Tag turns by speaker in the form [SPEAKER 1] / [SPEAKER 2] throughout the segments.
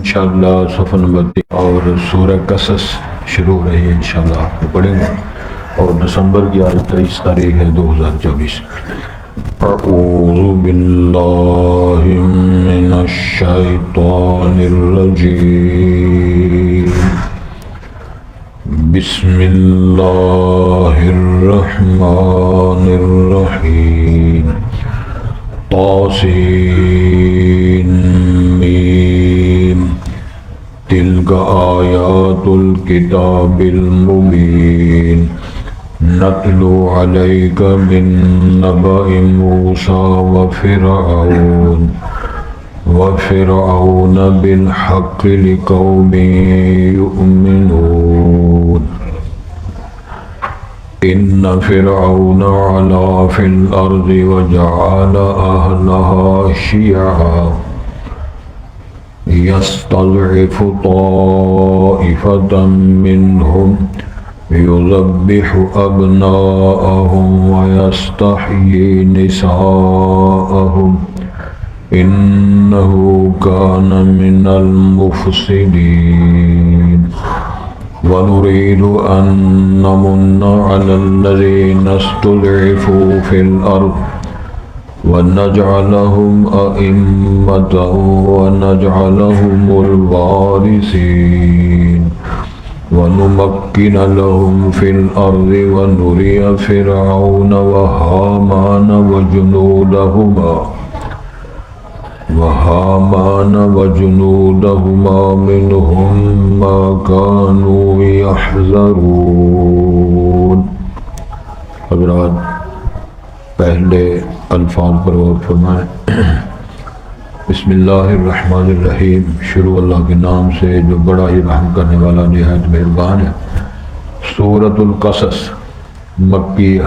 [SPEAKER 1] انشاءاللہ صفحہ نمبر 3 اور سورہ قصص شروع ہو رہی ہے، انشاءاللہ آپ کو پڑھیں گے، اور دسمبر کی آج 23 تاریخ ہے 2024۔ اعوذ باللہ من الشیطان الرجیم، بسم اللہ الرحمن الرحیم، طاسین میم، تلک آیات الکتاب المبین، نتلو علیک من نبأ موسیٰ وفرعون بالحق لقوم یؤمنون۔ ان فرعون علا فی الارض وجعل اہلها شیعا یستضعف طائفة منهم یذبح ابناءهم ویستحیی نساءهم انه كان من المفسدين۔ ونريد أن نمن على الذين استضعفوا في الأرض ونجعلهم أئمة ونجعلهم الوارثين ونمكن لهم في الأرض ونري فرعون وهامان وجنودهما منهم ما كانوا يحذرون۔ حضرات پہلے الفاظ پر غور فرمائیں۔ بسم اللہ الرحمن الرحیم، شروع اللہ کے نام سے جو بڑا ہی رحم کرنے والا نہایت مہربان ہے۔ سورۃ القصص مکیہ،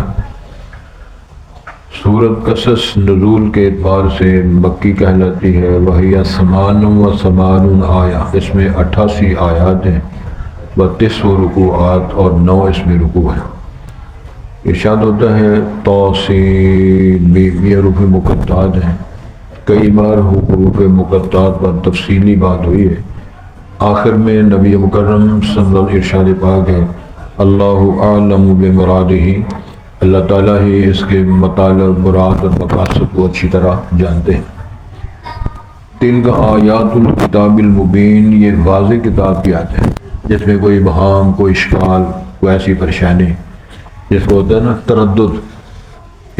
[SPEAKER 1] سورۃ قصص نزول کے اعتبار سے مکی کہلاتی ہے۔ وہی 88 آیا، اس میں 88 آیات ہیں، 32 رکوعات اور 9 اس میں رکوع ہیں۔ ارشاد ہوتا ہے توسین، یہ حروف مقطعات ہیں۔ کئی بار حروف مقطعات پر تفصیلی بات ہوئی ہے۔ آخر میں نبی مکرم صلی اللہ علیہ وسلم ارشاد پاک ہے اللہ اعلم بمرادہ، اللہ تعالیٰ ہی اس کے مطالب، مراد اور مقاصد کو اچھی طرح جانتے ہیں۔ تلک آیات الکتاب المبین، یہ واضح کتاب کی آیت ہے جس میں کوئی ابہام، کوئی اشکال، کوئی ایسی پریشانی جس کو ہوتا ہے نا تردد،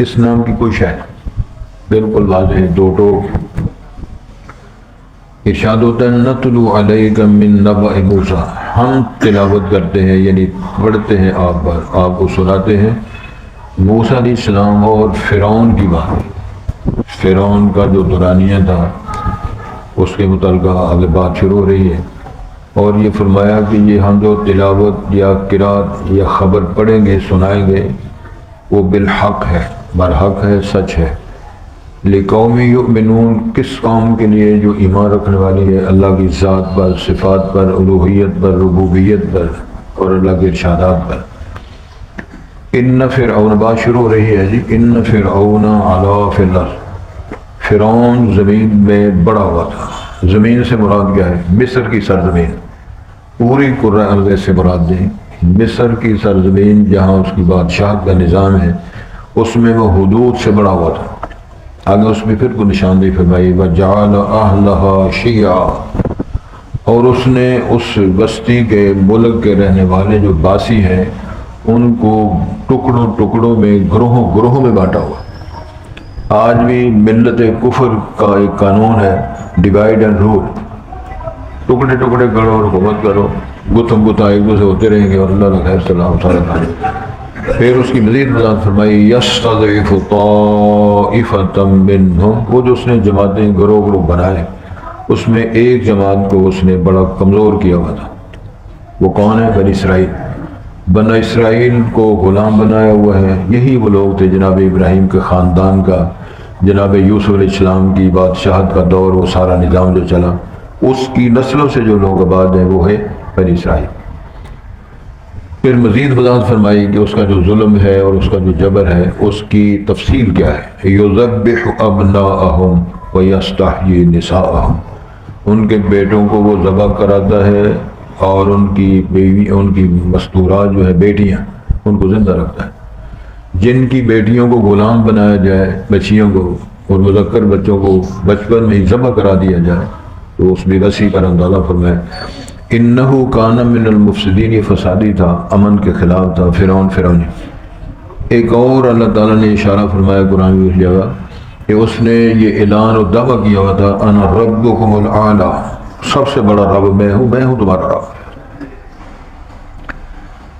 [SPEAKER 1] اس نام کی کوئی شے نہیں، بالکل واضح دو ٹوک۔ ارشاد ہوتا ہے نتلو علیک من نبأ موسیٰ، ہم تلاوت کرتے ہیں یعنی پڑھتے ہیں آپ پر، آپ کو سناتے ہیں موسیٰ علیہ السلام اور فرعون کی بات۔ فرعون کا جو دورانیہ تھا اس کے متعلقہ آگے بات شروع ہو رہی ہے، اور یہ فرمایا کہ یہ ہم جو تلاوت یا قرات یا خبر پڑھیں گے، سنائیں گے، وہ بالحق ہے، برحق ہے، سچ ہے۔ لقوم یؤمنون، کس قوم کے لیے؟ جو ایمان رکھنے والی ہے اللہ کی ذات پر، صفات پر، الوہیت پر، ربوبیت پر اور اللہ کے ارشادات پر۔ ان فرعون، بات شروع ہو رہی ہے جی، ان فرعون علا فی الارض، فرعون زمین میں بڑا ہوا تھا۔ زمین سے مراد کیا ہے؟ مصر کی سرزمین، پوری قرہ ارض سے مراد نہیں، مصر کی سرزمین جہاں اس کی بادشاہت کا نظام ہے، اس میں وہ حدود سے بڑا ہوا تھا۔ آگے اس میں پھر کو نشاندہی فرمائی وَجَعَلَ أَهْلَهَا شِيَعًا، اور اس نے اس بستی کے، ملک کے رہنے والے جو باسی ہیں ان کو ٹکڑوں ٹکڑوں میں، گروہوں میں بانٹا ہوا۔ آج بھی ملت کفر کا ایک قانون ہے ڈیوائڈ اینڈ رول، ٹکڑے ٹکڑے کرو اور حکومت کرو، گتھم گتھا ایک دوسرے ہوتے رہیں گے اور اللہ کا خیر سلام سارا کھانے۔ پھر اس کی مزید وضاحت فرمائی یستضعف طائفة منهم، وہ جو اس نے جماعتیں گروہ بنائے، اس میں ایک جماعت کو اس نے بڑا کمزور کیا ہوا تھا۔ وہ کون ہے؟ بنی اسرائیل۔ بنی اسرائیل کو غلام بنایا ہوا ہے، یہی وہ لوگ تھے جناب ابراہیم کے خاندان کا، جناب یوسف علیہ السلام کی بادشاہت کا دور، وہ سارا نظام جو چلا، اس کی نسلوں سے جو لوگ آباد ہیں وہ ہے بنی اسرائیل۔ پھر مزید وضاحت فرمائی کہ اس کا جو ظلم ہے اور اس کا جو جبر ہے اس کی تفصیل کیا ہے۔ یذبح ابناءہم ویستحیی نساءہم، ان کے بیٹوں کو وہ ذبح کراتا ہے اور ان کی بیوی ان کی مستورات جو ہے بیٹیاں ان کو زندہ رکھتا ہے۔ جن کی بیٹیوں کو غلام بنایا جائے، بچیوں کو اور مذکر بچوں کو بچپن میں ہی ذبح کرا دیا جائے تو اس بھی رسی پر اندازہ فرمائے انہو کان من المفسدین، یہ فسادی تھا، امن کے خلاف تھا، فرعونی۔ ایک اور اللہ تعالیٰ نے اشارہ فرمایا قرآن کی اس جگہ کہ اس نے یہ اعلان و دعویٰ کیا ہوا تھا انا ربکم الاعلی، سب سے بڑا رب میں ہوں تمہارا رب۔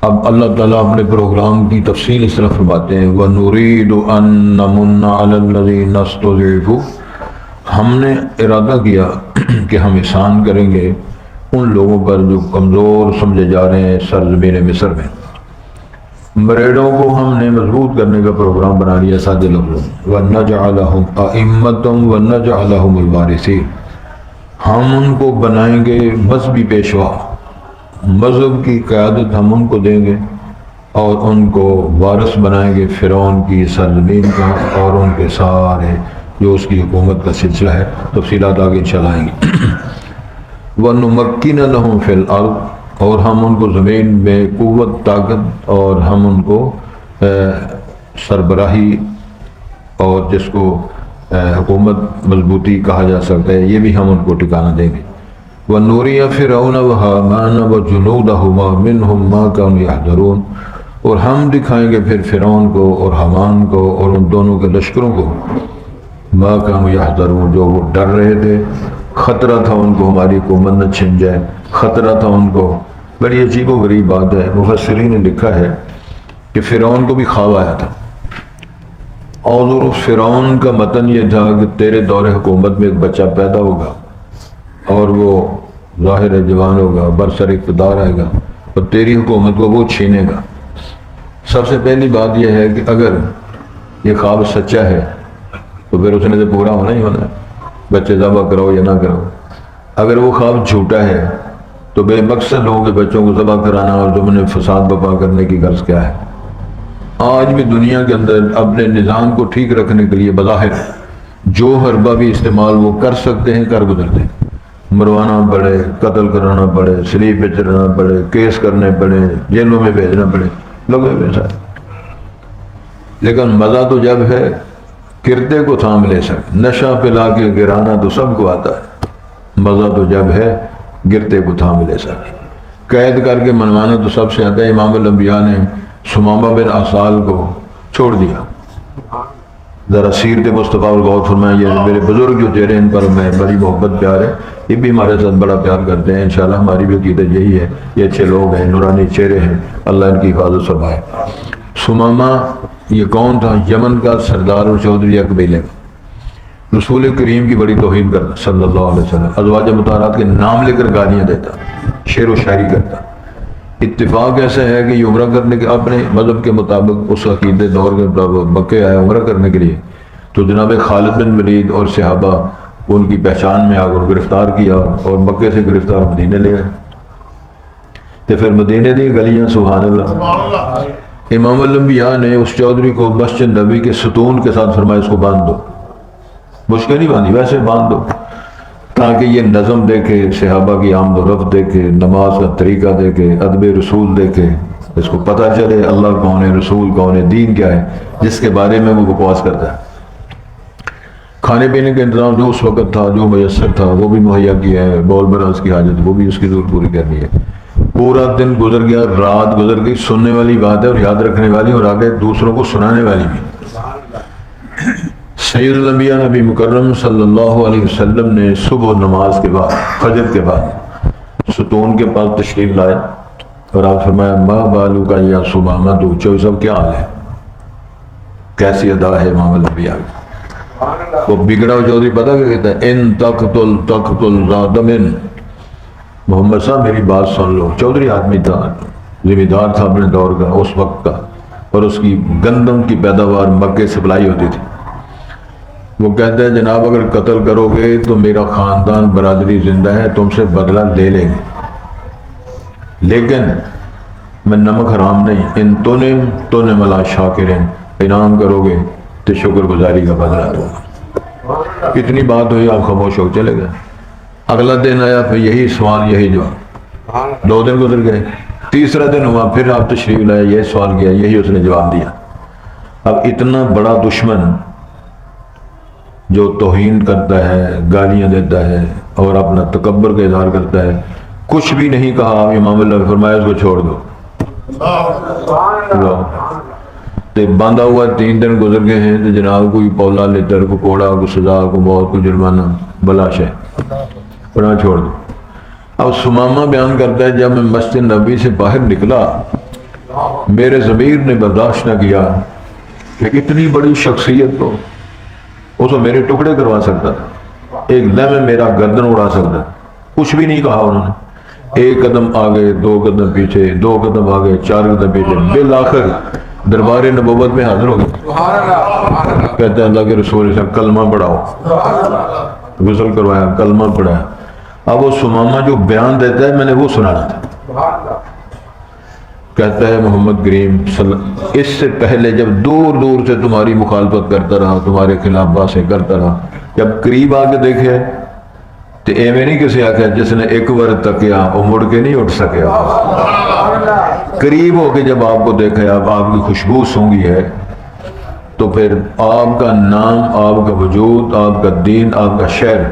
[SPEAKER 1] اب اللہ تعالیٰ اپنے پروگرام کی تفصیل اس طرح فرماتے ہیں وَنُرِيدُ أَن نَّمُنَّ عَلَى الَّذِينَ اسْتُضْعِفُوا، ہم نے ارادہ کیا کہ ہم احسان کریں گے ان لوگوں پر جو کمزور سمجھے جا رہے ہیں سرزمین مصر میں۔ مریڑوں کو ہم نے مضبوط کرنے کا پروگرام بنا لیا سادے لفظوں میں وَنَجْعَلَهُمْ أَئِمَّةً وَنَجْعَلَهُمُ الْوَارِثِينَ، ہم ان کو بنائیں گے مذہبی پیشوا، مذہب کی قیادت ہم ان کو دیں گے اور ان کو وارث بنائیں گے فرعون کی سرزمین کا اور ان کے سارے جو اس کی حکومت کا سلسلہ ہے، تفصیلات آگے انشاءاللہ آئیں گی۔ وَنُمَكِّنَ لَهُمْ فِي الْأَرْضِ، اور ہم ان کو زمین میں قوت طاقت اور ہم ان کو سربراہی اور جس کو حکومت مضبوطی کہا جا سکتا ہے یہ بھی ہم ان کو ٹھکانہ دیں گے۔ وَنُرِيَ فِرْعَوْنَ وَهَامَانَ وَجُنُودَهُمَا مِنْهُمْ مَا كَانُوا يَحْذَرُونَ، اور ہم دکھائیں گے پھر فرعون کو اور حامان کو اور ان دونوں کے لشکروں کو ما كانوا يحذرون، جو وہ ڈر رہے تھے، خطرہ تھا ان کو ہماری حکومت نہ چھن جائے، خطرہ تھا ان کو۔ بڑی عجیب و غریب بات ہے، مفسرین نے لکھا ہے کہ فرعون کو بھی خواب آیا تھا اور فرعون کا متن یہ تھا کہ تیرے دور حکومت میں ایک بچہ پیدا ہوگا اور وہ ظاہر جوان ہوگا، برسر اقتدار آئے گا اور تیری حکومت کو وہ چھینے گا۔ سب سے پہلی بات یہ ہے کہ اگر یہ خواب سچا ہے تو پھر اس نے تو پورا ہونا ہی ہونا ہے، بچے ذبح کرو یا نہ کرو۔ اگر وہ خواب جھوٹا ہے تو بے مقصد لوگوں کے بچوں کو ذبح کرانا اور ضمن فساد برپا کرنے کی غرض کیا ہے؟ آج بھی دنیا کے اندر اپنے نظام کو ٹھیک رکھنے کے لیے بظاہر جو حربہ بھی استعمال وہ کر سکتے ہیں کر گزرتے ہیں، مروانا پڑے، قتل کرانا پڑے، سلیب پہ چڑھنا پڑے، کیس کرنے پڑے، جیلوں میں بھیجنا پڑے، لوگوں میں سارے۔ لیکن مزہ تو جب ہے کرتے کو تھام لے سکتے، نشہ پلا کے گرانا تو سب کو آتا ہے، مزہ تو جب ہے گرتے کو تھام لے سکتے، قید کر کے منوانا تو سب سے آتا ہے۔ امام الانبیاء نے ثمامہ بن اسال کو چھوڑ دیا۔ ذرا سیرت مصطفیٰ اور غور فرمائیں، یہ میرے بزرگ جو چہرے ان پر میں بڑی محبت پیار ہے، یہ بھی ہمارے ساتھ بڑا پیار کرتے ہیں، انشاءاللہ ہماری بھی عقیدت یہی ہے، یہ اچھے لوگ ہیں، نورانی چہرے ہیں، اللہ ان کی حفاظت فرمائے۔ ثمامہ یہ کون تھا؟ یمن کا سردار اور چودھری قبیلے کا، رسول کریم کی بڑی توہین کرتا صلی اللہ علیہ وسلم، ازواج مطہرات کے نام لے کر گالیاں دیتا، شعر و شاعری کرتا۔ اتفاق ایسا ہے کہ یہ عمرہ کرنے کے اپنے مذہب کے مطابق اس عقیدے دور کے مطابق مکے آیا عمرہ کرنے کے لیے، تو جناب خالد بن ولید اور صحابہ ان کی پہچان میں آ کر گرفتار کیا اور مکے سے گرفتار مدینے لے گئے، تو پھر مدینے دی گلیاں سبحان اللہ۔ امام الانبیاء نے اس چودھری کو مسجد نبی کے ستون کے ساتھ فرمایا اس کو باندھ دو، مشکل نہیں باندھی، ویسے باندھ دو تاکہ یہ نظم دیکھے، صحابہ کی آمد و رفت دیکھے، نماز کا طریقہ دیکھے، ادب رسول دیکھے، اس کو پتہ چلے اللہ کون ہے، رسول کون ہے، دین کیا ہے، جس کے بارے میں وہ بکواس کرتا ہے۔ کھانے پینے کا انتظام جو اس وقت تھا، جو میسر تھا، وہ بھی مہیا کیا ہے، بول براز کی حاجت وہ بھی اس کی ضرور پوری کرنی ہے۔ پورا دن گزر گیا، رات گزر گئی، سننے والی بات ہے اور یاد رکھنے والی، اور آگے دوسروں کو سنانے والی بھی۔ سید الانبیاء نبی مکرم صلی اللہ علیہ وسلم نے صبح نماز کے بعد، فجر کے بعد ستون کے پاس تشریف لائے اور آپ فرمایا ما بالو کا یا ثمامہ تو چوئی صاحب کیا حال ہے، کیسی ادا ہے امام الانبیاء۔ وہ بگڑا ہو چودھری پتہ کیا کہتا ہے، ان تقتل ذات من، محمد صاحب میری بات سن لو۔ چودھری آدمی تھا، ذمہ دار تھا اپنے دور کا، اس وقت کا، اور اس کی گندم کی پیداوار مکے سپلائی ہوتی تھی۔ وہ کہتا ہے جناب اگر قتل کرو گے تو میرا خاندان برادری زندہ ہے، تم سے بدلہ لے لیں گے، لیکن میں نمک حرام نہیں، ان تونم علی شاکرین، انعام کرو گے تو شکر گزاری کا بدلہ دوں گا۔ کتنی بات ہوئی، آپ خاموش ہو چلے گئے۔ اگلا دن آیا پھر یہی سوال یہی جواب، 2 دن گزر گئے، تیسرا دن ہوا پھر آپ تشریف لائے، یہ سوال کیا، یہی اس نے جواب دیا۔ اب اتنا بڑا دشمن جو توہین کرتا ہے، گالیاں دیتا ہے اور اپنا تکبر کا اظہار کرتا ہے، کچھ بھی نہیں کہا، امام اللہ نے فرمایا اس کو چھوڑ دو۔ تو باندھا ہوا 3 دن گزر گئے ہیں، تو جناب کوئی پولا لیٹر، کو کوڑا، کو سزا، کو موت، کو جرمانہ، بلاش ہے، فرمایا چھوڑ دو۔ اب ثمامہ بیان کرتا ہے جب میں مسجد نبوی سے باہر نکلا میرے ضمیر نے برداشت نہ کیا کہ اتنی بڑی شخصیت کو اس کو میرے ٹکڑے کروا سکتا تھا، ایک لمحے میرا گردن اڑا سکتا، کچھ بھی نہیں کہا انہوں نے، 1 قدم آگے، 2 قدم پیچھے، 2 قدم آگے، 4 قدم پیچھے، بالآخر دربار نبوت میں حاضر ہو گئے۔ کہتے ہیں اللہ کے رسول سے کلمہ پڑھاؤ، غسل کروایا، کلمہ پڑھایا۔ اب وہ ثمامہ جو بیان دیتا ہے میں نے وہ سنانا تھا۔ کہتا ہے محمد کریم اس سے پہلے جب دور دور سے تمہاری مخالفت کرتا رہا، تمہارے خلاف باتیں کرتا رہا، جب قریب آ کے دیکھے تو ایویں نہیں کسی آخیا جس نے ایک بار تکیا وہ مڑ کے نہیں اٹھ سکیا، قریب ہو کے جب آپ کو دیکھا، اب آپ کی خوشبو سونگھی ہے، تو پھر آپ کا نام، آپ کا وجود، آپ کا دین، آپ کا شہر،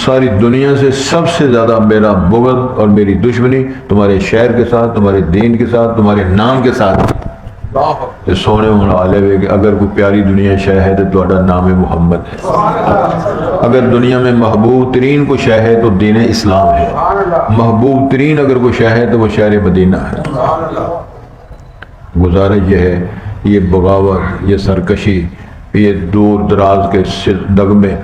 [SPEAKER 1] ساری دنیا سے سب سے زیادہ میرا بغض اور میری دشمنی تمہارے شہر کے ساتھ، تمہارے دین کے ساتھ، تمہارے نام کے ساتھ۔ سونے والے ہوئے کہ اگر کوئی پیاری دنیا شہ ہے تو تہاڈا نام محمد ہے، اگر دنیا میں محبوب ترین کوئی شہ ہے تو دین اسلام ہے، محبوب ترین اگر کوئی شہ ہے تو وہ شہر مدینہ ہے۔ گزارش یہ ہے، یہ بغاوت، یہ سرکشی، یہ دور دراز کے دغمے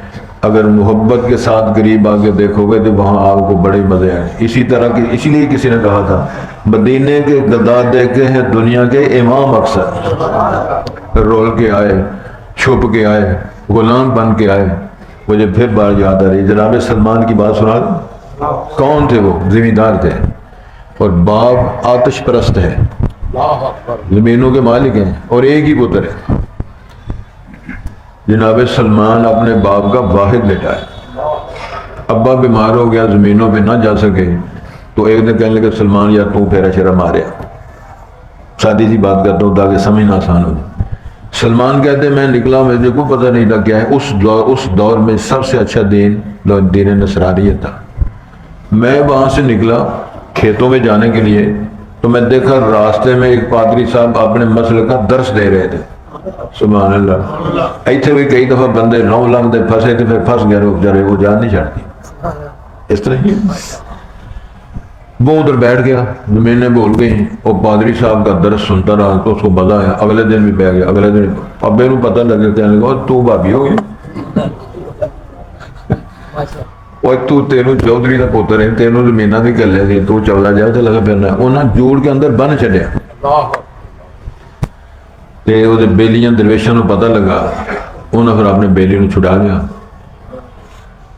[SPEAKER 1] اگر محبت کے ساتھ قریب آگے دیکھو گے تو وہاں آپ کو بڑے مزے آئے۔ اسی طرح کی، اسی لیے کسی نے کہا تھا مدینے کے گدار دیکھے ہیں دنیا کے امام اکثر، رول کے آئے، چھپ کے آئے، غلام بن کے آئے۔ مجھے پھر بار یاد آ رہی جناب سلمان کی بات سنا دوں۔ کون تھے وہ؟ زمیندار تھے اور باپ آتش پرست ہے، زمینوں کے مالک ہیں اور ایک ہی پتر ہے۔ جناب سلمان اپنے باپ کا واحد بیٹا ہے، ابا بیمار ہو گیا، زمینوں پہ نہ جا سکے، تو ایک دن کہنے لگے سلمان یا تو پھیرا شیرا ماریا، سادی سی بات کرتا ہوں تاکہ سمجھنا آسان ہو جائے۔ سلمان کہتے میں نکلا، مجھے کوئی پتہ نہیں تھا کیا ہے، اس دور میں سب سے اچھا دین نصرانیت تھا۔ میں وہاں سے نکلا کھیتوں میں جانے کے لیے، تو میں دیکھا راستے میں ایک پادری صاحب اپنے مسئلے کا درس دے رہے تھے۔ سبحان اللہ، ایتھے بھی کئی دفعہ بندے نو لنگ دے پھنسے تھے، پھر پھنس گئے وہ بیچارے، وہ جان نہیں چھڑتی اس طرح ہی۔ وہ ادھر بیٹھ گیا، زمینیں بول گئی، وہ پادری صاحب کا درس سنتا رہا تو اس کو مزہ آیا، اگلے دن بھی بیٹھ گیا، اگلے دن ابے نو پتہ لگے، کہنے لگا تو بھابی ہو گیا، وہ تو تینوں چودھری کا پوتر ہے، تینوں زمینہ بھی کر لے سی، تو چلا جائے تو لگا پھرنا۔ انہاں جوڑ کے اندر بن چڑیا تے وہ بیلیاں درویشاں نو پتہ لگا، انہاں پھر اپنے بیلی نو چھڑا لیا۔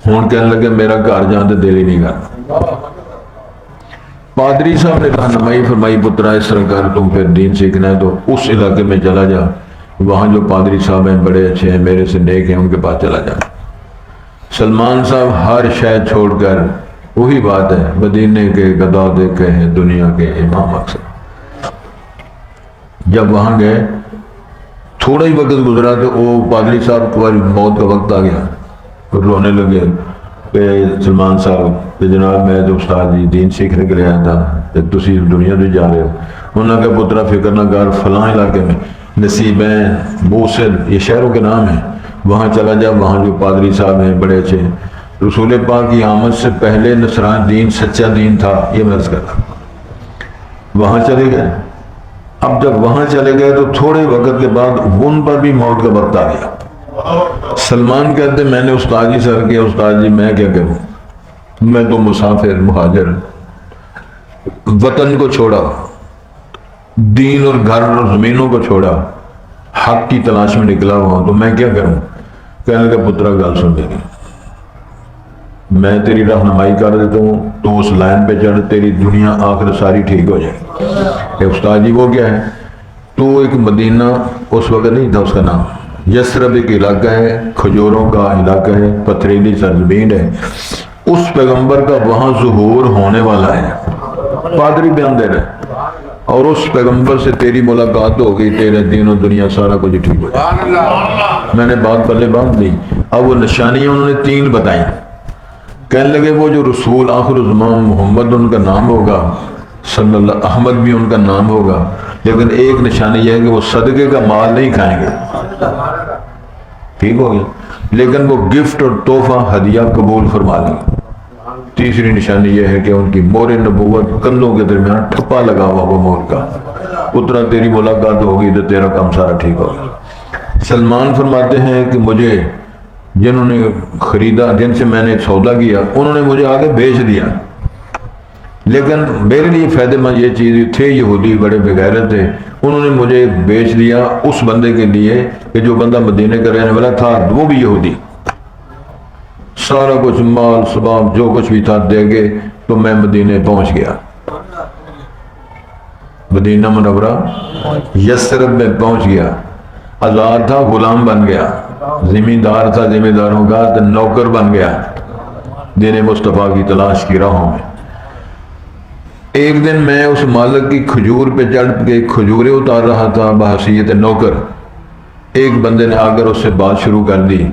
[SPEAKER 1] ہون کہنے لگے میرا گھر جان تے دل ہی نہیں کرتا۔ پادری صاحب نے رہنمائی فرمائی، پترا اس طرح کر، تم پھر دین سیکھنا ہے تو اس علاقے میں چلا جا، وہاں جو پادری صاحب ہیں بڑے اچھے ہیں، میرے سے نیک ہیں، ان کے پاس چلا جا۔ سلمان صاحب ہر شہر چھوڑ کر، وہی بات ہے، مدینے کے گدا دیکھے ہیں دنیا کے امام اکثر۔ جب وہاں گئے تھوڑا ہی وقت گزرا تو وہ پادری صاحب کو موت کا وقت آ گیا، رونے لگے کہ سلمان صاحب کہ جناب میں تو استاد جی دین سیکھنے کے لیے آیا تھا، کہ تسی دنیا سے جا رہے ہو۔ انہوں نے کہا پترا فکر نہ کر، فلاں علاقے میں نصیبین، موصل، یہ شہروں کے نام ہیں، وہاں چلا جا، وہاں جو پادری صاحب ہیں بڑے اچھے ہیں۔ رسول پاک کی آمد سے پہلے نصران دین سچا دین تھا، یہ میں عرض کرتا۔ وہاں چلے گئے، اب جب وہاں چلے گئے تو تھوڑے وقت کے بعد ان پر بھی موت کا وقت آ گیا۔ سلمان کہتے میں نے استاد جی سے عرض کیا، استاد جی میں کیا کروں، میں تو مسافر مہاجر، وطن کو چھوڑا، دین اور گھر اور زمینوں کو چھوڑا، حق کی تلاش میں نکلا ہوا، تو میں کیا کروں۔ کہنے لگا پترا گل سن میری، میں تیری رہنمائی کر دیتا ہوں، تو اس لائن پہ چڑھ، تیری دنیا آخر ساری ٹھیک ہو جائے گی۔ استاد جی وہ کیا ہے؟ تو ایک مدینہ اس وقت نہیں تھا اس کا نام، یثرب ایک علاقہ ہے، کھجوروں کا علاقہ ہے، پتھریلی سرزمین ہے، اس پیغمبر کا وہاں ظہور ہونے والا ہے، پادری بھی اندر ہے، اور اس پیغمبر سے تیری ملاقات ہو گئی، تیرے دین و دنیا سارا کچھ ٹھیک ہو جائے۔ میں نے بات پہلے باندھ دی۔ اب وہ نشانیاں انہوں نے 3 بتائیں۔ کہنے لگے وہ جو رسول آخر الزمان محمد ان کا نام ہوگا، صلی اللہ، احمد بھی ان کا نام ہوگا، لیکن ایک نشانی یہ ہے کہ وہ صدقے کا مال نہیں کھائیں گے، ٹھیک ہو گیا، لیکن وہ گفٹ اور تحفہ ہدیہ قبول فرما لیں گے۔ تیسری نشانی یہ ہے کہ ان کی مور نبوت کندھوں کے درمیان ٹھپا لگا ہوا وہ مور کا، اتنا تیری ملاقات ہوگی تو تیرا کام سارا ٹھیک ہوگا۔ سلمان فرماتے ہیں کہ مجھے جنہوں نے خریدا، جن سے میں نے سودا کیا، انہوں نے مجھے آگے بیچ دیا، لیکن میرے لیے فائدہ مند یہ چیز تھے، یہودی بڑے بغیرت تھے، انہوں نے مجھے بیچ دیا اس بندے کے لیے کہ جو بندہ مدینے کا رہنے والا تھا وہ بھی یہودی، سارا کچھ مال سباب جو کچھ بھی تھا دے گے، تو میں مدینے پہنچ گیا، مدینہ منورہ یثرب میں پہنچ گیا، آزاد تھا غلام بن گیا، زمیندار تھا زمینداروں کا تو نوکر بن گیا، دین مصطفیٰ کی تلاش کی راہوں میں۔ ایک دن میں اس مالک کی کھجور پہ چڑھ کے کھجوریں اتار رہا تھا بحیثیت نوکر، ایک بندے نے آ کر اس سے بات شروع کر دی،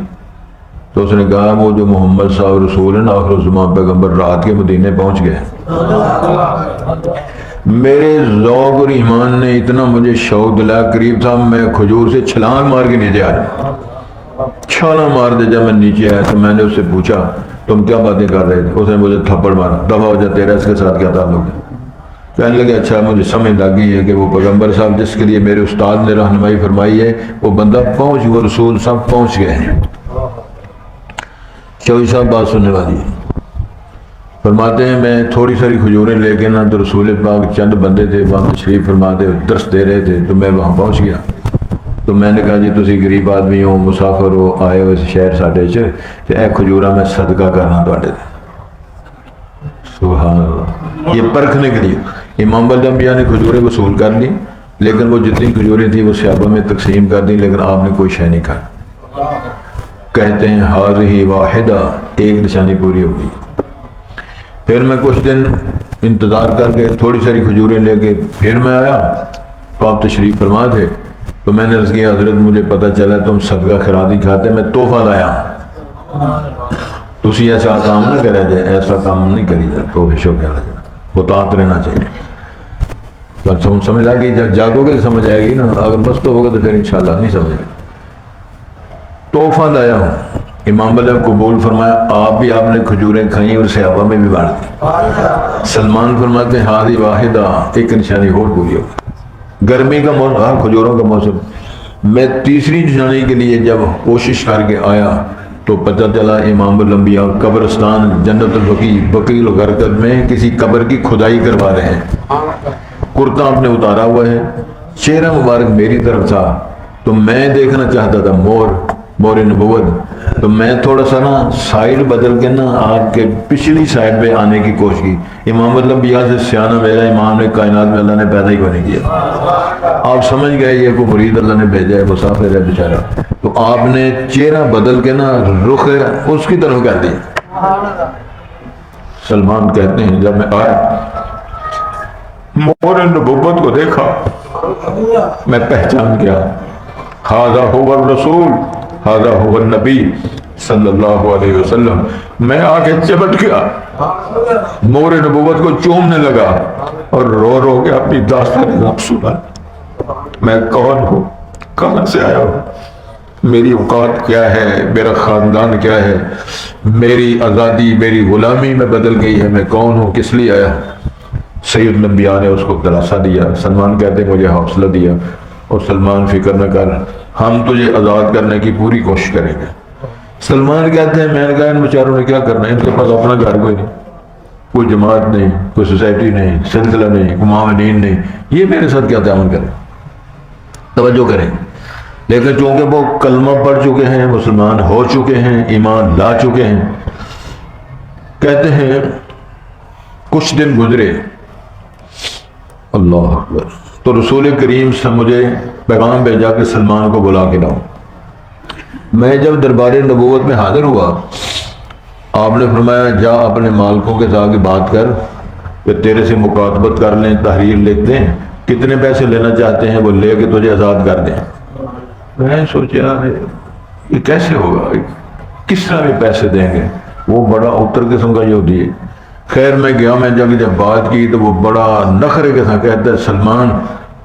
[SPEAKER 1] تو اس نے کہا وہ جو محمد صاحب رسول ہیں آخر الزمان پیغمبر رات کے مدینے پہنچ گئے۔ میرے ذوق اور ایمان نے اتنا مجھے شوق دلایا، قریب تھا میں کھجور سے چھلانگ مار کے نیچے آیا، چھالا مار دے۔ جب میں نیچے آیا تو میں نے اس سے پوچھا تم کیا باتیں کر رہے تھے؟ اس نے مجھے تھپڑ مارا، دفع ہو جا، تیرا اس کے ساتھ کیا تعلق ہے؟ کہنے لگے اچھا مجھے سمجھ لگی ہے کہ وہ پیغمبر صاحب جس کے لیے میرے استاد نے رہنمائی فرمائی ہے وہ بندہ پہنچ، وہ رسول صاحب پہنچ گئے ہیں۔ چوہی صاحب بات سننے والی ہے، فرماتے ہیں میں تھوڑی ساری کھجوریں لے کے نا، تو رسول پاک چند بندے تھے وہاں تشریف فرماتے درس دے رہے تھے، تو میں وہاں پہنچ گیا، تو میں نے کہا جی تسی غریب آدمی ہو، مسافر ہو، آئے ہو اس شہر ساڈے چ، تے اے کھجورا میں صدقہ کرنا تواڈے تے۔ سبحان اللہ، یہ پرکھنے کے لیے امام الانبیاء نے کھجوریں وصول کر لی، لیکن وہ جتنی کھجوریں تھیں وہ صحابہ میں تقسیم کر دی، لیکن آپ نے کوئی شے نہیں کھائی۔ کہتے ہیں ہذہ واحدہ، ایک نشانی پوری ہو گئی۔ پھر میں کچھ دن انتظار کر کے تھوڑی ساری کھجوریں لے کے پھر میں آیا، تو آپ تشریف فرما تھے، تو میں نے عرض کیا حضرت مجھے پتہ چلا تم صدقہ خیرات ہی کھاتے، میں تحفہ لایا، تسی ایسا کام نہ کرے جائے، ایسا کام نہیں کری جائے، تو شو کہہ رہا جائے، مطاعت رہنا چاہیے۔ تو سمجھ آ گئی، جب جاگو گے سمجھ آئے گی نا، اگر مست ہوگا تو پھر انشاءاللہ نہیں سمجھ آئے گی۔ تحفہ لایا ہوں، امام نے قبول فرمایا، آپ بھی آپ نے کھجوریں کھائیں اور صحابہ میں بھی بانٹ دی۔ سلمان فرماتے ہیں ہادی واحدہ، ایک نشانی اور پوری ہو۔ گرمی کا موسم، کھجوروں کا موسم، میں تیسری نشانی کے لیے جب کوشش کر کے آیا تو پتہ چلا امام الانبیاء قبرستان جنت البقیع بقیع الغرقد میں کسی قبر کی کھدائی کروا رہے ہیں، کرتا آپ نے اتارا ہوا ہے، چہرہ مبارک میری طرف تھا، تو میں دیکھنا چاہتا تھا مور نبوت، تو میں تھوڑا سا نا سائیڈ بدل کے نا آپ کے پچھلی سائیڈ پہ آنے کی کوشش کی۔ امام الانبیاء سے سیانہ میرا امام نے کائنات میں اللہ نے پیدا ہی کو نہیں کیا، آپ سمجھ گئے یہ کوئی مرید اللہ نے بھیجا ہے، مسافر ہے بیچارہ، تو آپ نے چہرہ بدل کے نا رخ اس کی طرف کر دیا۔ سلمان کہتے ہیں جب میں آیا مور نبوت کو دیکھا، میں پہچان گیا، ھذا ھو الرسول ھذا ھو النبی صلی اللہ علیہ وسلم۔ میں آگے چپٹ گیا، مور نبوت کو چومنے لگا اور رو رو کے اپنی داستان رب سنا، میں کون ہوں، کہاں سے آیا ہوں، میری اوقات کیا ہے، میرا خاندان کیا ہے، میری آزادی میری غلامی میں بدل گئی ہے، میں کون ہوں، کس لیے آیا۔ سید الانبیاء نے اس کو دلاسا دیا۔ سلمان کہتے ہیں مجھے حوصلہ دیا، اور سلمان فکر نہ کر، ہم تجھے آزاد کرنے کی پوری کوشش کریں گے۔ سلمان کہتے ہیں میں نے کہا ان بیچاروں نے کیا کرنا ہے، ان کے پاس اپنا گھر کوئی نہیں، کوئی جماعت نہیں، کوئی سوسائٹی نہیں، سلسلہ نہیں، کوئی معاونین نہیں، یہ میرے ساتھ کیا تعاون کریں، توجہ کریں۔ لیکن چونکہ وہ کلمہ پڑھ چکے ہیں، مسلمان ہو چکے ہیں، ایمان لا چکے ہیں، کہتے ہیں کچھ دن گزرے، اللہ اکبر، تو رسول کریم سے مجھے پیغام بھیجا کہ سلمان کو بلا کے لاؤ۔ میں جب دربار نبوت میں حاضر ہوا آپ نے فرمایا جا اپنے مالکوں کے ساتھ بات کر کہ تیرے سے مکاتبت کر لیں، تحریر لکھ دیں، کتنے پیسے لینا چاہتے ہیں وہ لے کے تجھے آزاد کر دیں۔ میں سوچا یہ کیسے ہوگا، کس طرح بھی پیسے دیں گے؟ وہ بڑا اتر قسم کا یہودی ہے۔ خیر میں گیا، میں جب بات کی تو وہ بڑا نخرے کے ساتھ کہتا ہے سلمان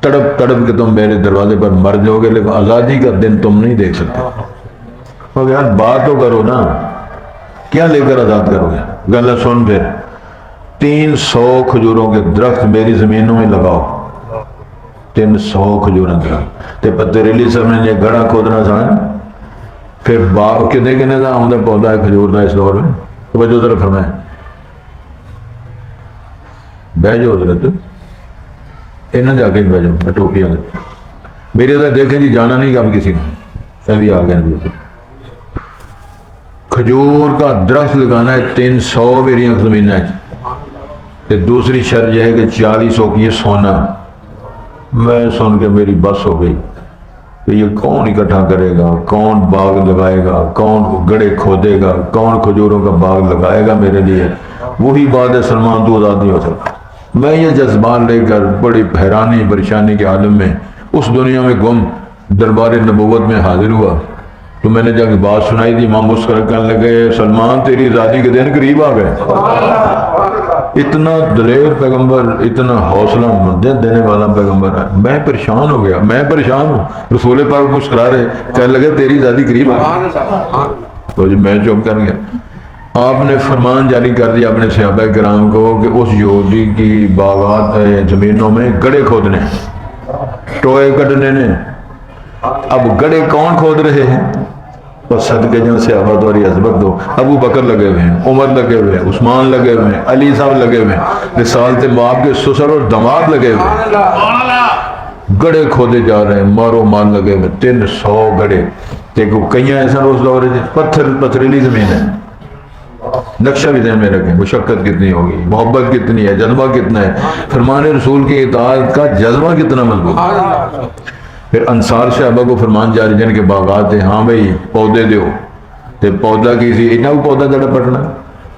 [SPEAKER 1] تڑپ تڑپ کے تم میرے دروازے پر مر جاؤ گے لیکن آزادی کا دن تم نہیں دیکھ سکتے۔ مگر یار بات تو کرو نا، کیا لے کر آزاد کرو گے؟ گلا سن پھر 300 کھجوروں کے درخت میری زمینوں میں لگاؤ، 300 کھجوروں درخت تے پتریلی سمجھ نے گڑا کھودنا سان پھر باغ کتنے کا آمدہ پودا ہے کھجور کا اس دور میں؟ توجہ ذرا فرمائیں، بہ جاؤ حضرت، نہ جا کے بہ جاؤ ٹوپیاں میری ادھر دیکھیں جی، جانا نہیں اب کسی نے، ابھی آ گئے۔ کھجور کا درخت لگانا ہے 300 میری زمین ہے، دوسری شرط یہ ہے کہ 400 کی سونا۔ میں سن کے میری بس ہو گئی کہ یہ کون اکٹھا کرے گا، کون باغ لگائے گا، کون گڑے کھودے گا، کون کھجوروں کا باغ لگائے گا میرے لیے؟ وہی بات ہے سلمان تو آزاد نہیں ہو سکتا۔ میں یہ جذبات لے کر بڑی حیرانی پریشانی کے عالم میں اس دنیا میں گم دربار نبوت میں حاضر ہوا تو میں نے جب بات سنائی تھی، امام مسکر کرنے لگے سلمان تیری آزادی کے دن قریب آ گئے۔ اتنا دلیر پیغمبر، اتنا حوصلہ مدد دینے والا پیغمبر ہے۔ میں پریشان ہو گیا، میں پریشان ہوں، رسول پاک مسکرا رہے، کہنے لگے تیری آزادی قریب آ گئی۔ تو میں چپ کر گیا۔ آپ نے فرمان جاری کر دیا اپنے صحابہ کرام کو کہ اس یہودی کی باغات زمینوں میں گڑے کھودنے، ٹوئے کٹنے نے۔ اب گڑے کون کھود رہے ہیں؟ اور صدقے جو صحابہ دوری عظمت دو، ابو بکر لگے ہوئے ہیں، عمر لگے ہوئے ہیں، عثمان لگے ہوئے ہیں، علی صاحب لگے ہوئے ہیں، رسالت مآب کے سسر اور دماد لگے ہوئے ہیں، گڑے کھودے جا رہے ہیں، مارو مان لگے ہوئے، 300 گڑے۔ دیکھو کئیاں ایسا روز دور ہے پتھریلی زمین ہے، نقشہ بھی ذہن میں رکھیں، مشقت کتنی ہوگی، محبت کتنی ہے، جذبہ کتنا ہے، فرمان رسول کی اطاعت کا جذبہ کتنا مضبوط ہے۔ پھر انصار صحابہ کو فرمان جاری جن کے باغات ہیں، ہاں بھائی پودے دیو، تے پودا کسی اتنا بھی پودا جڑا پڑنا،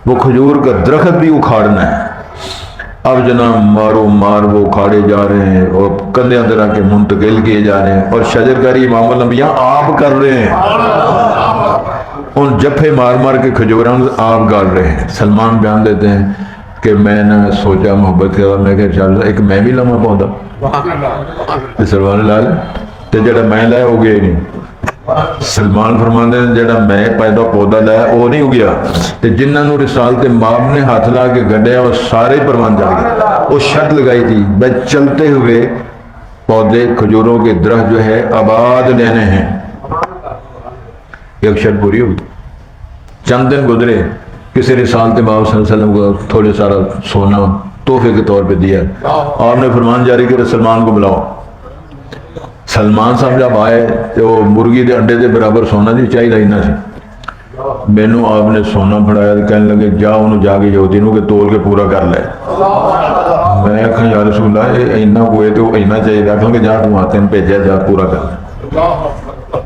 [SPEAKER 1] وہ کھجور کا درخت بھی اکھاڑنا ہے۔ اب جناب مارو مار وہ اکھاڑے جا رہے ہیں اور کندھے اندر کے منتقل کیے جا رہے ہیں، اور شجرکاری امام الانبیاء آپ کر رہے ہیں، ان جپے مار مار کے کھجوراں آپ گاڑ رہے ہیں۔ سلمان بیان دیتے ہیں کہ میں نے سوچا محبت کے بعد میں کہ چل ایک میں بھی لما پودا، سلمان لال تے جڑا میں لایا ہو گیا ہی نہیں۔ سلمان فرماندے ہیں جڑا میں پیدا پودا لایا وہ نہیں ہو گیا، تے جنہاں نو رسالت مآب نے ہاتھ لا کے گڈیا وہ سارے پروان جا گئے۔ وہ شرط لگائی تھی میں چلتے ہوئے پودے کھجوروں کے درخت جو ہے آباد لینے ہیں، ایک شرط پوری ہوگی۔ چند دن گزرے، کسی رسالت مآب صلی اللہ علیہ وسلم کو تھوڑے سارا سونا تحفے کے طور پہ دیا، آپ نے فرمان جاری کیا سلمان کو بلاؤ۔ سلمان صاحب جب آئے تو مرغی دے انڈے دے برابر سونا جی چاہیے نہ سی، مینوں آپ نے سونا پڑھایا، کہنے لگے جا انہوں جا کے یہودی نوں کہ تول کے پورا کر لے۔ میں کہا یا رسول اللہ اینا کوئے تو اینا چاہیے، رکھوں کہ جا تم آتے ہیں بھیجا جا پورا کر لے۔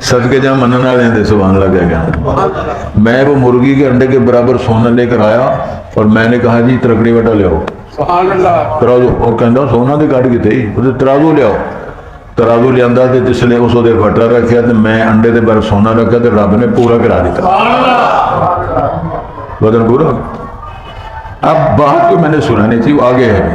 [SPEAKER 1] صدقے جا مننا والے دے سبحان اللہ کہہ گیا۔ میں وہ مرغی کے انڈے کے برابر سونا لے کر آیا اور میں نے کہا جی ترکڑی وٹا لے آؤ، ترازو، اور کہندا سونا دے کٹ کتے ہی ترازو لے آؤ۔ ترازو لیا تے جس نے اس دے وٹا رکھیا تے میں انڈے دے بر سونا رکھا تے رب نے پورا کرا دیتا، بدن پورا۔ اب بات کو میں نے سنانی تھی، وہ آگے ہے،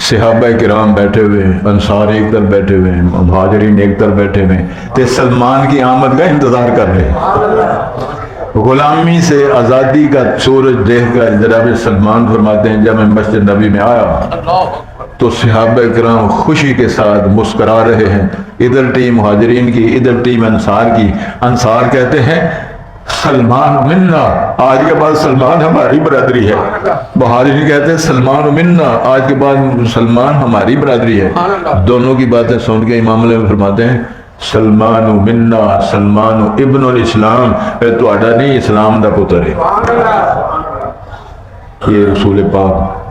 [SPEAKER 1] صحابہ کرام بیٹھے ہوئے، انصار ایک طرف بیٹھے ہوئے، مہاجرین ایک طرف بیٹھے ہوئے، تے سلمان کی آمد کا انتظار کر رہے ہیں۔ غلامی سے آزادی کا سورج دیکھ کر جناب سلمان فرماتے ہیں جب میں مسجد نبی میں آیا تو صحابہ کرام خوشی کے ساتھ مسکرا رہے ہیں، ادھر ٹیم مہاجرین کی، ادھر ٹیم انصار کی۔ انصار کہتے ہیں سلمان منا، آج کے بعد سلمان ہماری برادری ہے۔ مہاجرین کہتے ہیں سلمان منا، آج کے بعد سلمان ہماری برادری ہے۔ دونوں کی باتیں سن کے امام علیہ فرماتے ہیں سلمان منا، سلمان ابن الاسلام، اے تو اڈا نہیں اسلام دا پتر ہے۔ یہ رسول پاک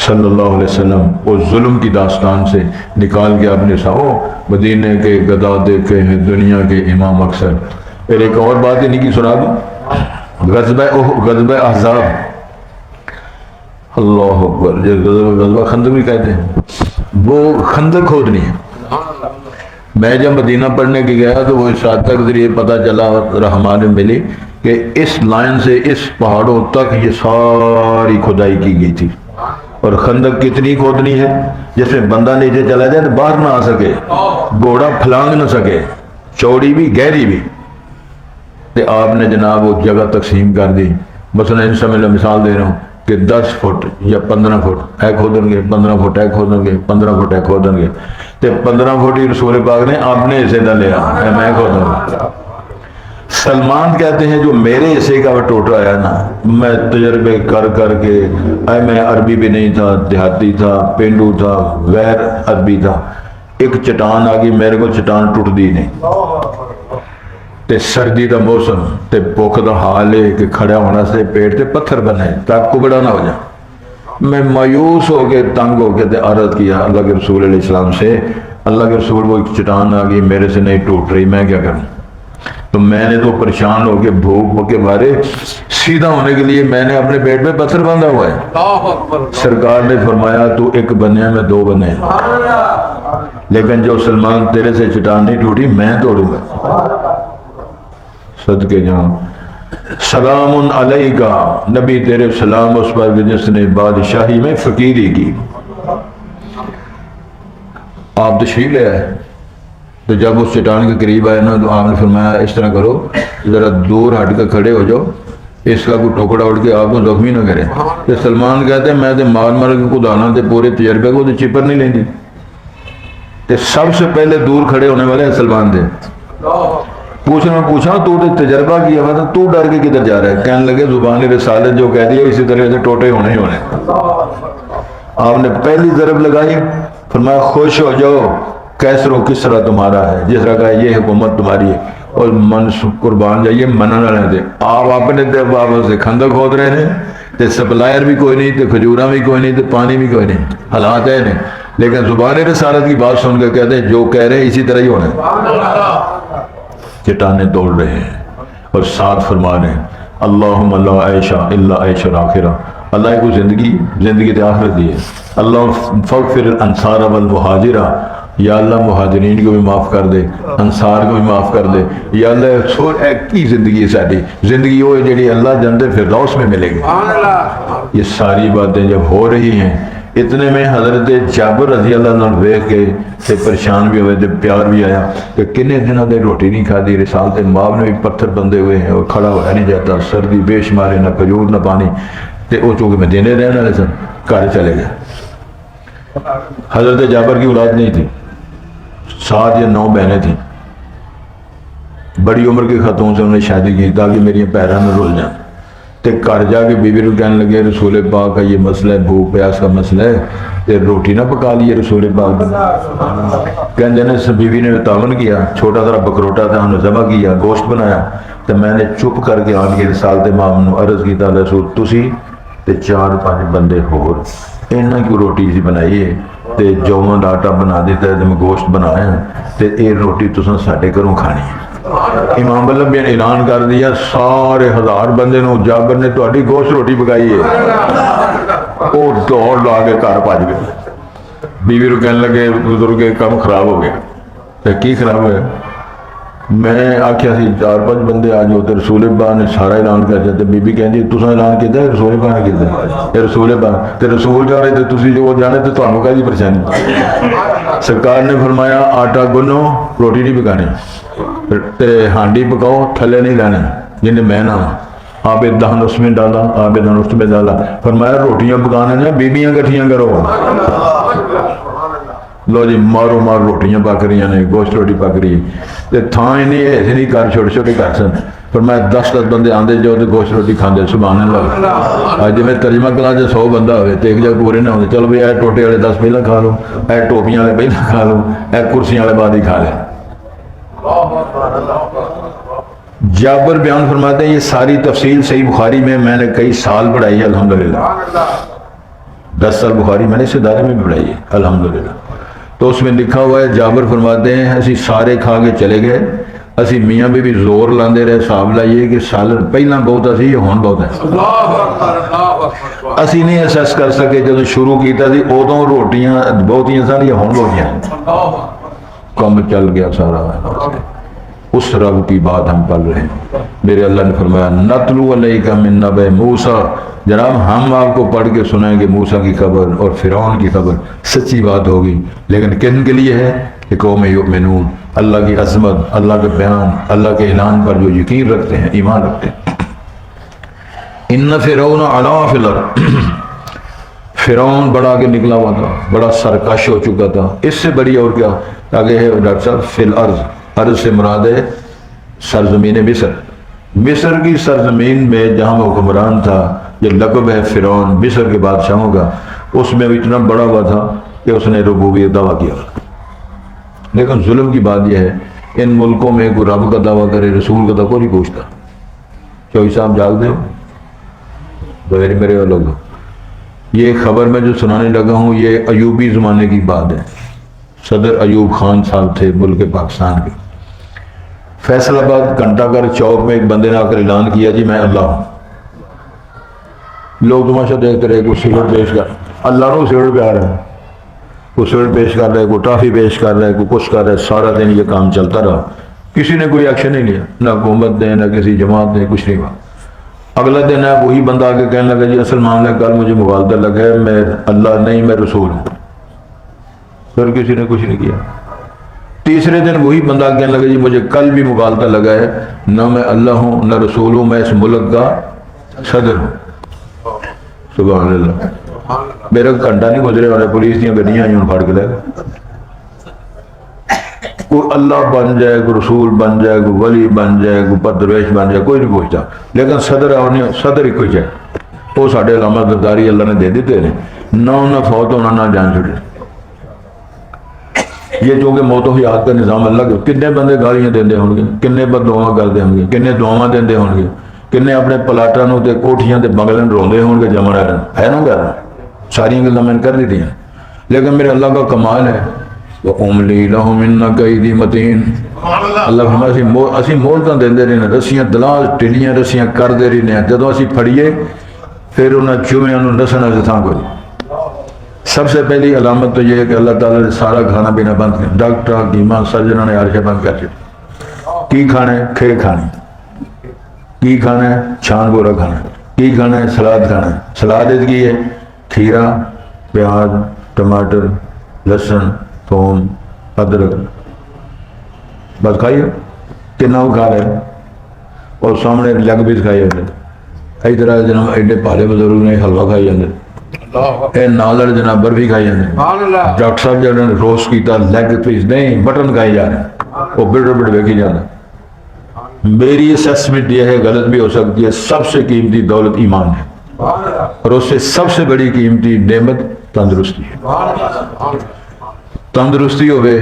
[SPEAKER 1] صلی اللہ علیہ وسلم وہ ظلم کی داستان سے نکال کے اپنے ساؤ مدینے کے گدا دیکھے ہیں دنیا کے امام اکثر۔ پھر ایک اور بات انہیں کی سنا دوں، غزوہ احزاب، اللہ اکبر، غزوہ خندق بھی کہتے ہیں، وہ خندق کھودنی ہے۔ میں جب مدینہ پڑھنے کے گیا تو وہ ارشاد تک ذریعے پتہ چلا، رحمان میں ملی کہ اس لائن سے اس پہاڑوں تک یہ ساری کھدائی کی گئی تھی، اور خندق کتنی کھودنی ہے جس میں بندہ نیچے چلا جائے تو باہر نہ آ سکے، گھوڑا پھلانگ نہ سکے، چوڑی بھی گہری بھی۔ تو آپ نے جناب وہ جگہ تقسیم کر دی، مثلا ان سے میں مثال دے رہا ہوں کہ 10 فٹ یا 15 فٹ اے کھودن گے، 15 فٹ اے کھودن گے، 15 فٹ اے کھودن گے، تو 15 فٹ ہی رسول پاک نے اپنے حصے کا لیا، میں کھودوں گا۔ سلمان کہتے ہیں جو میرے حصے کا وہ ٹوٹا آیا نا، میں تجربے کر کر کے، میں عربی بھی نہیں تھا، دیہاتی تھا، پینڈو تھا، غیر عربی تھا، ایک چٹان آ گئی میرے کو، چٹان ٹوٹ دی نہیں، تے سردی دا موسم تے بھوک دا حال ہے کہ کھڑا ہونا سے پیٹ تے پتھر بنے تاکہ کبڑا نہ ہو جائے۔ میں مایوس ہو کے تنگ ہو کے تے عرض کیا اللہ کے رسول علیہ السلام سے، اللہ کے رسول وہ ایک چٹان آ گئی میرے سے نہیں ٹوٹ رہی، میں کیا کروں؟ تو میں نے تو پریشان ہو کے بھوک کے بارے سیدھا ہونے کے لیے میں نے اپنے پیٹ پہ پتھر باندھا ہوا ہے۔ سرکار نے فرمایا تو ایک بنے میں 2 بنے، لیکن جو سلمان تیرے سے چٹان نہیں ٹوٹی میں توڑوں گا۔ صدقے جان، سلام علیکہ، نبی تیرے سلام اس پر جس نے بادشاہی میں فقیری کی۔ آپ تشریف لے آئے تو جب اس چٹان کے قریب آئے نا تو آپ نے فرمایا اس طرح کرو، ذرا دور ہٹ کر کھڑے ہو جاؤ، اس کا کوئی ٹکڑا اڑ کے آپ کو زخمی نہ کرے۔ تو سلمان کہتے ہیں میں تو مار مار کے خدانا تے پورے تجربے کو تو چپر نہیں لیندی، تے سب سے پہلے دور کھڑے ہونے والے سلمان تھے۔ پوچھا تو تجربہ کیا ہوا تو ڈر کے کدھر جا رہا ہے؟ کہنے لگے زبان رسالت جو کہہ دیا اسی طرح سے ٹوٹے ہونے ہی ہونے۔ آپ نے پہلی ضرب لگائی، فرمایا خوش ہو جاؤ، کیسرو کس طرح تمہارا ہے، جس طرح کا یہ حکومت تمہاری ہے، اور من قربان جائیے منن والے تھے۔ آپ اپنے واپس سے خندق کھود رہے ہیں، تے سپلائر بھی کوئی نہیں، تے کھجورا بھی کوئی نہیں، تے پانی بھی کوئی نہیں، حالات ہے نہیں، لیکن زبان رسالت کی بات سن کے کہتے ہیں جو کہہ رہے ہیں اسی طرح ہی ہونا ہے۔ چٹانیں توڑ رہے ہیں اور ساتھ فرما رہے ہیں اللہم لا عیشہ الا عیش الاخرہ، اللہ کو زندگی تے آخرت دی ہے۔ اللہ فغفر الانصار والمہاجرہ، یا اللہ مہاجرین کو بھی معاف کر دے، انصار کو بھی معاف کر دے، یا اللہ چھوڑ ایک کی زندگی ہے ساری زندگی وہ ہے جڑی اللہ جنت فردوس میں ملے گی۔ یہ ساری باتیں جب ہو رہی ہیں، اتنے میں حضرت جابر رضی اللہ عنہ دیکھ کے سے پریشان بھی ہوئے، پیار بھی آیا کہ کنے دنوں نے روٹی نہیں کھادی، رسالت ماں نے بھی پتھر بندے ہوئے ہیں اور کھڑا ہوا نہیں جاتا، سردی بے شمارے، نہ کھجور نہ پانی، تے وہ چونکہ مدینے رہنے والے سن گھر چلے گئے۔ حضرت جابر کی اولاد نہیں تھی، 7 یا 9 بہنیں تھیں، بڑی عمر کے خاتون سے انہوں نے شادی کی تاکہ میری پیران نہ رول جائیں۔ تے گھر جا کے بیوی کو کہنے لگے رسول پاک کا یہ مسئلہ ہے، بھوک پیاس کا مسئلہ ہے، تے روٹی نہ پکا لیے رسول پاک کہنے نے بیوی نے تعاون کیا، چھوٹا سا بکروٹا تھا، ہم نے ذبح کیا، گوشت بنایا، تو میں نے چپ کر کے آن کے رسالت امام نے عرض کی تعالی رسول تسی تے 4-5 بندے ہور انہاں کی روٹی سی بنائی ہے، تے جوواں دا آٹا بنا دیتا ہے تے میں گوشت بنایا تے اے روٹی تساں ساڈے گھروں کھانی ہے۔ امام بلب نے اعلان کر دیا سارے 1000 بندے نو جابر نے تہاڈی گوشت روٹی پکائی ہے۔ وہ دوڑ لا کے گھر بھج گئے، بیوی کو کہنے لگے بزرگ کام خراب ہو گیا۔ تے کی خراب ہوا؟ میں آخیا سی 4-5 بندے آ جاؤ، تے رسول پاک نے سارا اعلان کر دیا، تے بی بی کہندی تساں اعلان کیتا ہے رسول پاک نے کیتا ہے؟ اے رسول پاک تے رسول جانے تے تسی جو جانے تے تانوں کہدی پریشانی؟ سرکار نے فرمایا آٹا گنو، روٹی نہیں پکانی، تے ہانڈی پکاؤ، تھلے نہیں لانے جن میں نہ آب دہن اس میں ڈالا، آب دہن اس میں ڈالا، فرمایا روٹیاں پکانے نے بیبیاں کٹھیاں کرو، لو جی مارو مار روٹیاں پک رہی ہیں، گوشت روٹی پک رہی ہے، تھان ہی نہیں ایسے نہیں کر چھوٹے چھوٹے کر سن، فرمایا 10-10 بندے آندے جو تے گوشت روٹی کھاندے، سبحان اللہ۔ آج جی میں ترجمہ کلا جے 100 بندہ ہوئے تے ایک جگہ پورے نہ ہوتے، چلو بھئی اے ٹوٹے والے 10 پہلا کھا لو، اے ٹوپیاں والے پہلا کھا لو، اے کرسیاں والے بعد ہی کھا لیں۔ جابر بیان فرماتے ہیں یہ ساری تفصیل صحیح بخاری میں نے کئی سال پڑھائی ہے الحمدللہ، 10 سال بخاری میں نے اس ادارے میں بھی پڑھائی ہے الحمدللہ۔ تو اس میں لکھا ہوا ہے جابر فرماتے ہیں ایسی سارے کھا کے چلے گئے، اسی میاں بھی زور لاندے رہے، حساب لائیے کہ سالن پہلا بہت اسی ہون بہت ہے۔ اسی نہیں اسیس کر سکے جب شروع کیتا سی ادوں روٹیاں بہتیاں سن یا ہون بہتیاں، کم چل گیا سارا۔ اس رب کی بات ہم پڑھ رہے ہیں۔ میرے اللہ نے فرمایا نتلو علیک من نبأ موسیٰ، جناب ہم آپ کو پڑھ کے سنائیں گے موسیٰ کی خبر اور فرعون کی خبر، سچی بات ہوگی، لیکن کن کے لیے ہے؟ کہ قوم یؤمنون، اللہ کی عظمت، اللہ کے بیان، اللہ کے اعلان پر جو یقین رکھتے ہیں، ایمان رکھتے ہیں۔ ان فرعون علا فی الارض، فرعون بڑا آگے نکلا ہوا تھا، بڑا سرکش ہو چکا تھا۔ اس سے بڑی اور کیا آگے ہے ڈاکٹر صاحب؟ فی الارض، ارض سے مراد ہے سرزمین مصر۔ مصر کی سرزمین میں جہاں وہ حکمران تھا، جو لقب ہے فرعون مصر کے بادشاہوں کا، اس میں اتنا بڑا ہوا تھا کہ اس نے ربوبیت دعویٰ کیا۔ لیکن ظلم کی بات یہ ہے ان ملکوں میں کوئی رب کا دعویٰ کرے، رسول کا دعویٰ کوئی نہیں پوچھتا۔ چوہی صاحب جاگ دے بغیر میرے لوگ، یہ خبر میں جو سنانے لگا ہوں یہ ایوبی زمانے کی بات ہے۔ صدر ایوب خان صاحب تھے ملک پاکستان کے۔ فیصل آباد گھنٹہ گھر چوک میں ایک بندے نے آ کر اعلان کیا جی میں اللہ ہوں۔ لوگ تماشا دیکھتے رہے، کوئی سگریٹ پیش کر، اللہ کو سگریٹ پہ آ رہا ہے، کوئی سگریٹ پیش کر رہا ہے، کوئی ٹافی پیش کر رہا ہے، کوئی کچھ کر رہا ہے، سارا دن یہ کام چلتا رہا۔ کسی نے کوئی ایکشن نہیں لیا، نہ حکومت نے نہ کسی جماعت نے، کچھ نہیں ہوا۔ اگلا دن ہے وہی بندہ آ کے کہنے لگا جی اصل معاملہ کل مجھے مغالطہ لگا ہے، میں اللہ نہیں میں رسول ہوں۔ پھر کسی نے کچھ نہیں کیا۔ تیسرے دن وہی بندہ کہنے لگا جی مجھے کل بھی مغالطہ لگا ہے، نہ میں اللہ ہوں نہ رسول ہوں، میں اس ملک کا صدر ہوں۔ سبحان اللہ، میرا گھنٹہ نہیں گزرے والے پولیس دیا گڈیاں آئی پھاڑ کے لے گئے۔ کوئی اللہ بن جائے، کوئی رسول بن جائے، کوئی ولی بن جائے، کوئی پدرویش بن جائے، کوئی نہیں پوچھتا، لیکن صدر ایک ہی ہے، وہ ساڈے علامہ زرداری اللہ نے دے دیتے ہیں، نہ انہیں فوت ہونا نہ جان چھڑے۔ یہ جو کہ موت و حیات کا نظام اللہ کے، کتنے بندے گالیاں دیندے ہوں گے، کتنے بد دعاواں کرتے ہوں گے، کتنے دعاواں دیندے ہوں گے، کتنے اپنے پلاٹاں نوں تے کوٹھیاں تے بنگلے روندے ہوں گے جمن رہن، ہے نا گل؟ ساری گلاں میں نے کر دی ہیں، لیکن میرے اللہ کا کمال ہے وَأُمْلِي لَهُمْ إِنَّ كَيْدِي مَتِينٌ۔ اللہ فرمایا اسی مہلتاں دیندے رہنے، رسیاں دلاز ٹیلیاں رسیاں کردے رہنے، جدوں اسی پھڑیے پھر انہاں چوہیاں نوں نسنا تھاں کوئی۔ سب سے پہلی علامت تو یہ ہے کہ اللہ تعالیٰ نے سارا کھانا پینا بند کیا، ڈاکٹر حکیماں سرجنوں نے ہر شے بند کر دیا۔ کی کھانا ہے؟ کھے کھانی، کی کھانا ہے؟ چھان بورا کھانا ہے، کی کھانا ہے؟ سلاد کھانا ہے۔ سلاد کی ہے کھیرا، پیاز، ٹماٹر، لہسن، تھوم، ادرک، بس کھائیے کتنا وہ کھا رہے، اور سامنے لگ بھی کھائی جاتے۔ اسی طرح جناب ایڈے پالے بزرگ نے حلوہ کھائی جاتے، اے نالر جناب برفی کھائی جاتے۔ ڈاکٹر صاحب جنہوں نے روسٹ کیتا لیگ پیس نہیں بٹن کھائی جا رہے ہیں، وہ بڑھ بڑھ ویکھی جانا۔ میری اسیسمنٹ یہ ہے، غلط بھی ہو سکتی ہے، سب سے قیمتی دولت ایمان ہے، اور اس سے سب سے بڑی قیمتی نعمت تندرستی ہے۔ تندرستی ہوئے،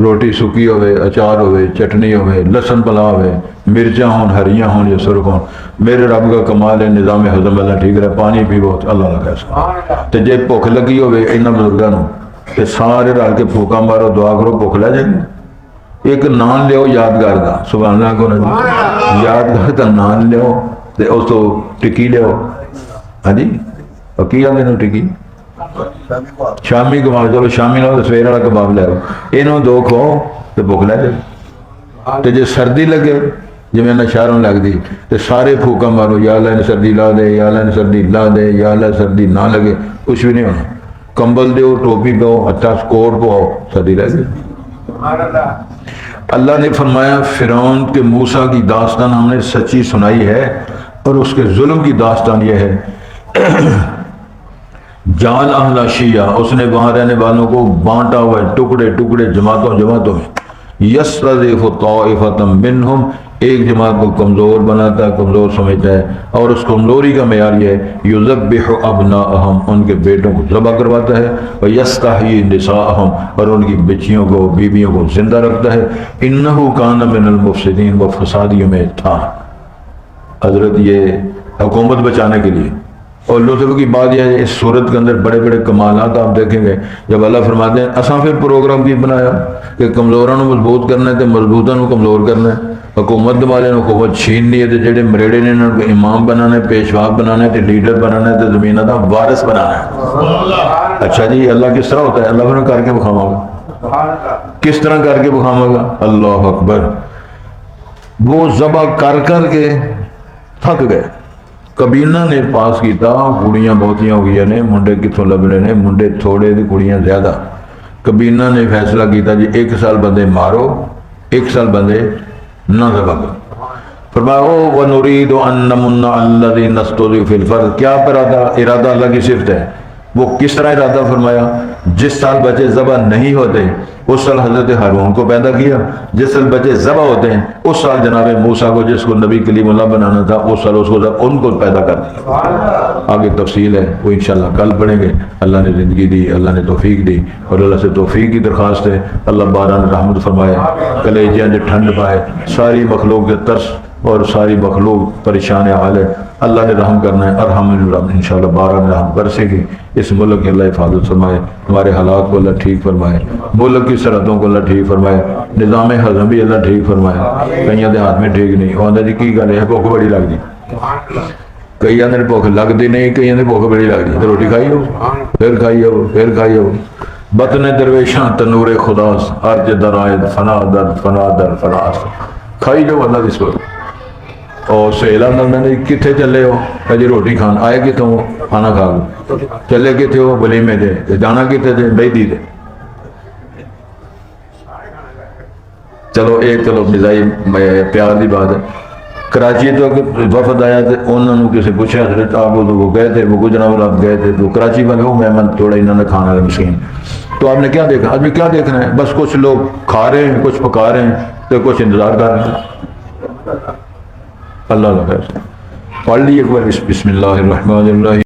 [SPEAKER 1] روٹی سکی ہوئے، اچار ہوئے، چٹنی ہوئے، لسن پلا ہوئے، مرچاں ہون، ہریاں ہون یا سرخ ہون، میرے رب کا کمال ہے نظام ہضم اللہ ٹھیک رہے، پانی پیو اللہ لگا اس تے جے بھوک لگی ہوئے انہاں بزرگاں نوں تے سارے رل کے پھوکا مارو، دعا کرو، بھوک لے جائے گی۔ ایک نان لیو یادگار دا، سبحان اللہ کو یادگار دا نان لیو تے اس تو ٹکی لیو، ہاں جی اور کی آندے نوں ٹکی شامی کباب، چلو شامی نہ سویر والا کباب لے آؤ، انہوں دو کھاؤ تو بھوک لے جائے۔ تو جی سردی لگے جی میں شہروں لگ دی تو سارے پھوکا مارو، یا اللہ نے سردی لا دے، یا اللہ نے سردی لا دے، یا اللہ سردی نہ لگے، کچھ بھی نہیں ہونا۔ کمبل دیو، ٹوپی پاؤ، ہتھا کوٹ پاؤ، سردی لگ گئی۔ اللہ نے فرمایا فرعون کے موسیٰ کی داستان ہم نے سچی سنائی ہے، اور اس کے ظلم کی داستان یہ ہے جان اہل شیعہ، اس نے وہاں رہنے والوں کو بانٹا ہوا ہے ٹکڑے ٹکڑے، جماعتوں جماعتوں میں۔ یستضعف طائفۃ منہم، ایک جماعت کو کمزور بناتا ہے، کمزور سمجھتا ہے، اور اس کمزوری کا معیار یہ ہے یذبح ابناءہم، ان کے بیٹوں کو ذبح کرواتا ہے، ویستحیی نساءہم، اور ان کی بچیوں کو بیویوں کو زندہ رکھتا ہے۔ انہ کان من المفسدین، وہ فسادیوں میں تھا۔ حضرت یہ حکومت بچانے کے لیے اور لطف کی بات یہ ہے اس صورت کے اندر بڑے بڑے کمالات آپ دیکھیں گے. جب اللہ فرماتے ہیں اساں پھر پروگرام کی بنایا کہ کمزوراں نو مضبوط کرنا ہے تے مضبوطاں نو کمزور کرنا ہے. حکومت والے نے حکومت چھین لی ہے تے جڑے مریڑے نے انہاں کو امام بنانا ہے, پیشوا بنانا ہے تے لیڈر بنانا ہے تے زمیناں دا وارث بنانا ہے. اچھا جی اللہ کس طرح ہوتا ہے؟ اللہ نے کر کے بکھاواں گا. کس طرح کر کے بکھاواں گا؟ اللہ اکبر. وہ ذبح کر کر کے تھک گئے. قبیلہ نے پاس کیتا کڑیاں بہتیاں ہو گئی نے, منڈے کتوں لبنے نے, منڈے تھوڑے تے کڑیاں زیادہ. قبیلہ نے فیصلہ کیتا جی 1 سال بندے مارو, 1 سال بندے نہ ذبح کرو. فرمایا وَنُرِيدُ أَن نَّمُنَّ عَلَى الَّذِينَ اسْتُضْعِفُوا فِي الْأَرْضِ. کیا ارادہ اللہ کی صفت ہے. وہ کس طرح ارادہ فرمایا؟ جس سال بچے ذبح نہیں ہوتے اس سال حضرت ہارون کو پیدا کیا, جس سال بچے ذبح ہوتے ہیں اس سال جناب موسیٰ کو جس کو نبی کلیم اللہ بنانا تھا اس سال اس کو ان کو پیدا کر دیا. آگے تفصیل ہے وہ انشاءاللہ کل پڑھیں گے. اللہ نے زندگی دی, اللہ نے توفیق دی, اور اللہ سے توفیق کی درخواست ہے اللہ باران رحمت فرمائے, کلیجیاں جو ٹھنڈ پائے, ساری مخلوق کے ترس اور ساری مخلوق پریشان حال ہے. اللہ نے رحم کرنا ہے, ارحم الرحم انشاءاللہ باران رحم برسے گی. اس ملک کی اللہ حفاظت فرمائے, ہمارے حالات کو اللہ ٹھیک فرمائے, ملک کی سرحدوں کو اللہ ٹھیک فرمائے, نظام ہضم بھی اللہ ٹھیک فرمائے. کئی دے ہاتھ میں ٹھیک نہیں وہ جی کی گل ہے بھوک بڑی لگتی, کئی آدھے بھوک لگتی نہیں, کئی آدھے بھوک بڑی لگتی. تو روٹی کھائی ہو پھر کھائی ہو پھر کھائی ہو. بطن درویشاں تنور خداس ارج درائد فنا در فنا در فراس. کھائی جو اللہ جس کو. اور سہیلا نے کتنے چلے ہو جی روٹی کھان آئے کتوں ہو کھانا کھا لو. چلے کتنے ہو ولیمے دے, جانا کتنے دے بیدی دے. چلو ایک چلو مزائی پیار دی بات ہے. کراچی تو وفد آیا تو انہوں نے کسی پوچھا حضرت آپ وہ گئے تھے, وہ گجرات آپ گئے تھے تو کراچی والے وہ مہمان تھوڑا انہوں نے کھانا ہے مسکین. تو آپ نے کیا دیکھا؟ آدمی کیا دیکھنا ہے؟ بس کچھ لوگ کھا رہے ہیں, کچھ پکا رہے ہیں تو کچھ انتظار کر رہے ہیں. اللہ خیر. پڑھ لیے ایک بار بسم اللہ الرحمن الرحیم.